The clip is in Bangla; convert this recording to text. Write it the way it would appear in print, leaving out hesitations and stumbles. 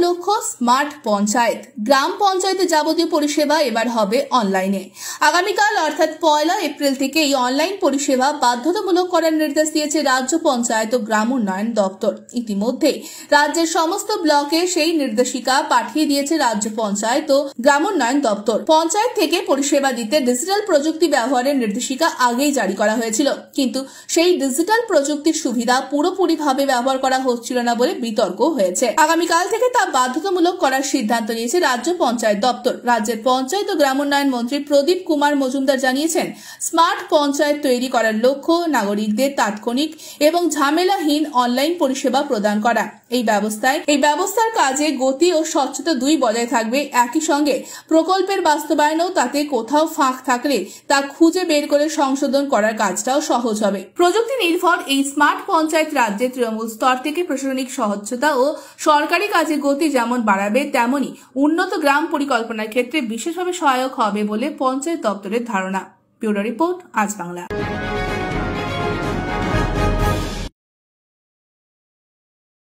লক্ষ্য স্মার্ট পঞ্চায়েত। গ্রাম পঞ্চায়েতে যাবতীয় পরিষেবা এবার হবে অনলাইনে। আগামীকাল অর্থাৎ 1 এপ্রিল থেকে এই অনলাইন পরিষেবা বাধ্যতামূলক করার নির্দেশ দিয়েছে রাজ্য পঞ্চায়েত ও গ্রাম উন্নয়ন দপ্তর। ইতিমধ্যে রাজ্যের সমস্ত ব্লকে সেই নির্দেশিকা পাঠিয়ে দিয়েছে রাজ্য পঞ্চায়েত ও গ্রাম উন্নয়ন দপ্তর। পঞ্চায়েত থেকে পরিষেবা দিতে ডিজিটাল প্রযুক্তি ব্যবহারের নির্দেশিকা আগেই জারি করা হয়েছিল, কিন্তু সেই ডিজিটাল প্রযুক্তির সুবিধা পুরোপুরিভাবে ব্যবহার করা হচ্ছিল না বলে বিতর্ক হয়েছে। আগামীকাল থেকে তা বাধ্যতামূলক করার সিদ্ধান্ত নিয়েছে রাজ্য পঞ্চায়েত দপ্তর। রাজ্যের পঞ্চায়েত ও গ্রাম উন্নয়ন মন্ত্রী প্রদীপ কুমার মজুমদার জানিয়েছেন, স্মার্ট পঞ্চায়েত তৈরি করার লক্ষ্য নাগরিকদের তাৎক্ষণিক এবং ঝামেলাহীন অনলাইন পরিষেবা প্রদান করা। এই ব্যবস্থার কাজে গতি ও স্বচ্ছতা দুই বজায় থাকবে। একই সঙ্গে প্রকল্পের বাস্তবায়নেও তাতে কোথাও ফাঁক থাকলে তা খুঁজে বের করে সংশোধন করার কাজটাও সহজ হবে। প্রযুক্তি নির্ভর এই স্মার্ট পঞ্চায়েত রাজ্যে তৃণমূল স্তর থেকে প্রশাসনিক স্বচ্ছতা ও সরকারি কাজে গতি যেমন বাড়াবে, তেমনি উন্নত গ্রাম পরিকল্পনার ক্ষেত্রে বিশেষভাবে সহায়ক হবে বলে পঞ্চায়েত দপ্তরের ধারণা। ব্যুরো রিপোর্ট, আজ বাংলা।